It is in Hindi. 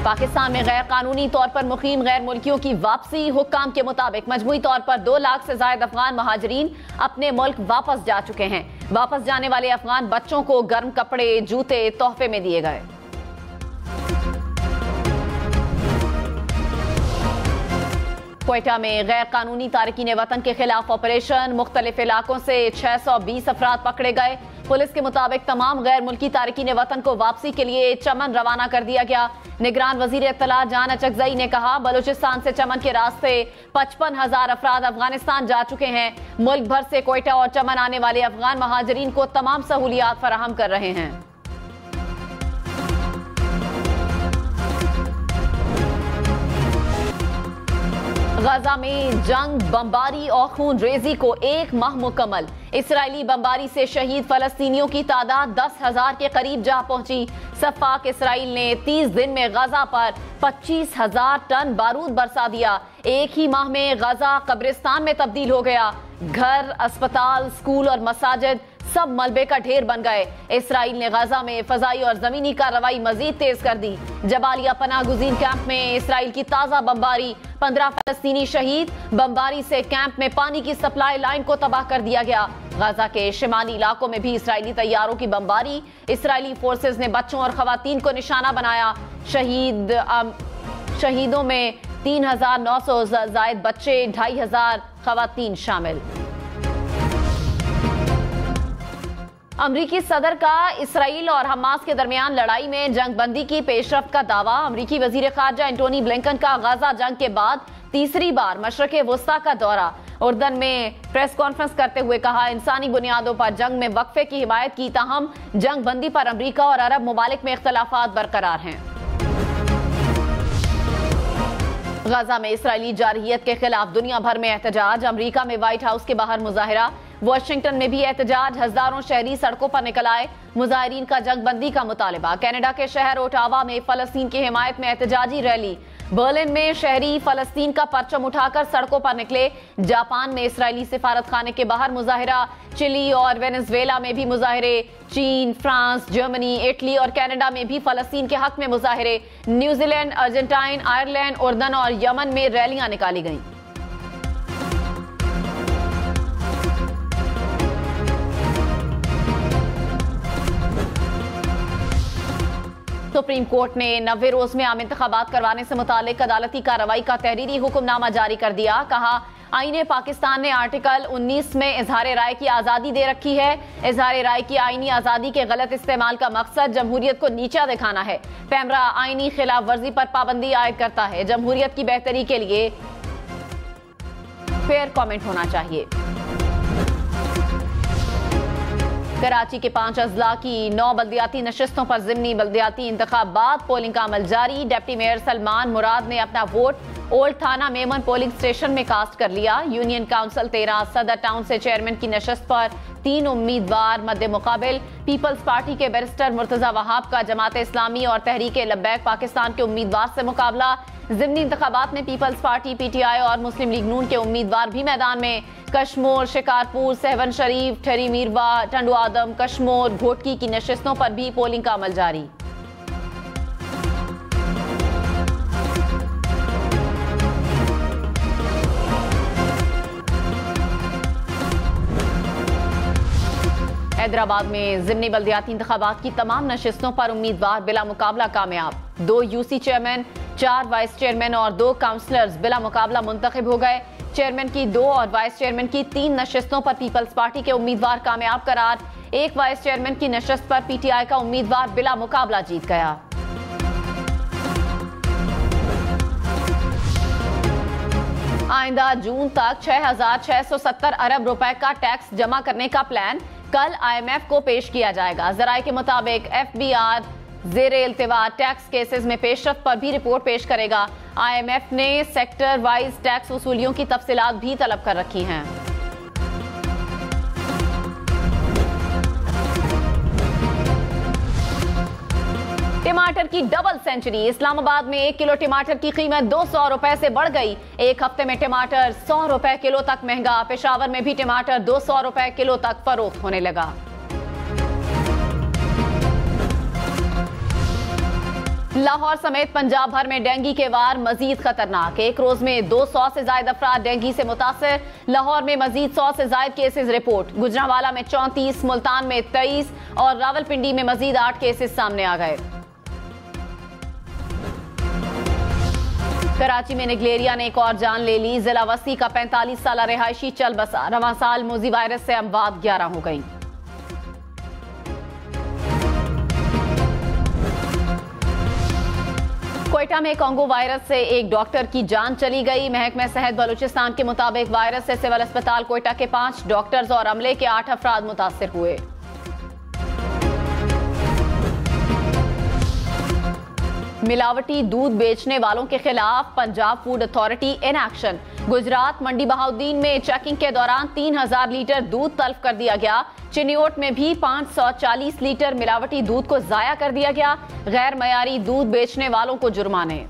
पाकिस्तान में गैर कानूनी तौर पर मुकीम गैर मुल्कियों की वापसी। हुक्काम के मुताबिक मजमूई तौर पर 2 लाख से ज्यादा अफगान महाजरीन अपने मुल्क वापस जा चुके हैं। वापस जाने वाले अफगान बच्चों को गर्म कपड़े, जूते तोहफे में दिए गए। क्वेटा में गैर कानूनी तारकीन वतन के खिलाफ ऑपरेशन। मुख्तलिफ इलाकों से 620 अफराद पकड़े गए। पुलिस के मुताबिक तमाम गैर मुल्की तारकीन वतन को वापसी के लिए चमन रवाना कर दिया गया। निगरान वजीर इत्तला जान अचकजई ने कहा, बलूचिस्तान से चमन के रास्ते 55,000 अफराद अफगानिस्तान जा चुके हैं। मुल्क भर से क्वेटा और चमन आने वाले अफगान महाजरीन को तमाम सहूलियात फराहम कर रहे हैं। गजा में जंग, बमबारी और खून रेजी को 1 माह मुकम्मल। इसराइली बमबारी से शहीद फलस्तीनियों की तादाद 10,000 के करीब जा पहुंची। सफाक इसराइल ने 30 दिन में गजा पर 25,000 टन बारूद बरसा दिया। एक ही माह में गजा कब्रिस्तान में तब्दील हो गया। घर, अस्पताल, स्कूल और मसाजिद सब मलबे का ढेर बन गए। इसराइल ने गजा में फजाई और जमीनी कार्रवाई मजीद तेज कर दी। जबालिया पनाह गुज़ीन कैंप में इसराइल की ताजा बमबारी, 15 फलस्तीनी शहीद। बमबारी से कैंप में पानी की सप्लाई लाइन को तबाह कर दिया गया। गजा के शिमाली इलाकों में भी इसराइली तैयारों की बमबारी। इसराइली फोर्सेज ने बच्चों और खवातीन को निशाना बनाया। शहीदों में 3,900 जायद बच्चे, 2,500 खवातीन शामिल। अमरीकी सदर का इसराइल और हमास के दरमियान लड़ाई में जंग बंदी की पेशरफ्त का दावा। अमरीकी वजीर खारजा एंटोनी ब्लिंकन का गजा जंग के बाद तीसरी बार मशरक़े वुस्ता का दौरा। उर्दन में प्रेस कॉन्फ्रेंस करते हुए कहा, इंसानी बुनियादों पर जंग में वक्फे की हिमायत की, ताहम जंग बंदी पर अमरीका और अरब ममालिक में इख्तलाफात बरकरार हैं। गजा में इसराइली जारहियत के खिलाफ दुनिया भर में एहतजाज। अमरीका में व्हाइट हाउस के बाहर मुजाहिरा। वाशिंगटन में भी एहतजाज। हजारों शहरी सड़कों पर निकल आए। मुजाहिरीन का जंग बंदी का मुतालबा। कनाडा के शहर ओटावा में फलस्तीन की हिमायत में एहतजाजी रैली। बर्लिन में शहरी फलस्तीन का परचम उठाकर सड़कों पर निकले। जापान में इसराइली सिफारत खाने के बाहर मुजाहिरा। चिली और वेनेजुएला में भी मुजाहिरे। चीन, फ्रांस, जर्मनी, इटली और कनाडा में भी फलस्तीन के हक में मुजाहिरे। न्यूजीलैंड, अर्जेंटाइन, आयरलैंड, उर्दन और यमन में रैलियां निकाली गईं। सुप्रीम कोर्ट ने 90 रोज में आम इंतखाबात करवाने से मुतालिक अदालती कार्रवाई का तहरीरी हुक्मनामा जारी कर दिया। कहा, आईने पाकिस्तान ने आर्टिकल 19 में इजहार राय की आज़ादी दे रखी है। इजहार राय की आईनी आज़ादी के गलत इस्तेमाल का मकसद जमहूरियत को नीचा दिखाना है। पैमरा आईनी खिलाफ वर्जी पर पाबंदी आयद करता है। जमहूरियत की बेहतरी के लिए फेयर कमेंट होना चाहिए। कराची के 5 अजला की 9 बल्दियाती नशिस्तों पर ज़िमनी बल्दियाती इंतखाबात। पोलिंग का अमल जारी। डिप्टी मेयर सलमान मुराद ने अपना वोट ओल्ड थाना मेमन पोलिंग स्टेशन में कास्ट कर लिया। यूनियन काउंसिल 13 सदर टाउन से चेयरमैन की नशिस्त पर 3 उम्मीदवार मद्दे मुकाबिल। पीपल्स पार्टी के बैरिस्टर मुर्तजा वहाब का जमात इस्लामी और तहरीक लब्बैक पाकिस्तान के उम्मीदवार से मुकाबला। ज़िमनी इंतखाबात में पीपल्स पार्टी, PTI और मुस्लिम लीग नून के उम्मीदवार भी मैदान में। कश्मोर, शिकारपुर, सहवन शरीफ, ठहरी मीरवा, टंडू आदम, कश्मोर, घोटकी की नशिस्तों पर भी पोलिंग का अमल जारी। हैदराबाद में ज़िमनी बल्दियाती इंतखाबात की तमाम नशिस्तों पर उम्मीदवार बिला मुकाबला कामयाब। 2 UC चेयरमैन, 4 वाइस चेयरमैन और 2 काउंसलर्स बिला मुकाबला मुंतखब हो गए। चेयरमैन की 2 और वाइस चेयरमैन की 3 नशिस्तों पर पीपल्स पार्टी के उम्मीदवार कामयाब करार। 1 वाइस चेयरमैन की नशिस्त पर PTI का उम्मीदवार बिला मुकाबला जीत गया। आइंदा जून तक 6,670 अरब रुपए का टैक्स जमा करने का प्लान कल IMF को पेश किया जाएगा। जराये के मुताबिक FBR ज़ेरे इल्तिवा टैक्स केसेस में पेशरफ्त पर भी रिपोर्ट पेश करेगा। IMF ने सेक्टर वाइज टैक्स वसूलियों की तफसीलात भी तलब कर रखी हैं। टमाटर की डबल सेंचुरी। इस्लामाबाद में 1 किलो टमाटर की कीमत 200 रुपए से बढ़ गई। एक हफ्ते में टमाटर 100 रुपए किलो तक महंगा। पेशावर में भी टमाटर 200 रुपए किलो तक फरोख्त होने लगा। लाहौर समेत पंजाब भर में डेंगू के वार मजीद खतरनाक। एक रोज में 200 से ज्यादा अफराद डेंगू से मुतासर। लाहौर में मजीद 100 से ज्यादा केसेस रिपोर्ट। गुजरांवाला में 34, मुल्तान में 23 और रावलपिंडी में मजीद 8 केसेस सामने आ गए। कराची में निगलेरिया ने एक और जान ले ली। जिला वसी का 45 साल रिहायशी चल बसा। रवां साल मोजी वायरस से अमवात 11 हो गई। क्वेटा में कांगो वायरस से एक डॉक्टर की जान चली गई। महकमा सेहत बलूचिस्तान के मुताबिक वायरस से सिविल अस्पताल क्वेटा के 5 डॉक्टर्स और अमले के 8 अफराद मुतासिर हुए। मिलावटी दूध बेचने वालों के खिलाफ Punjab food authority in action. Gujrat Mandi Bahauddin में चेकिंग के दौरान 3000 लीटर दूध तल्फ कर दिया गया। चिन्योट में भी 540 लीटर मिलावटी दूध को जाया कर दिया गया। गैर मयारी दूध बेचने वालों को जुर्माने।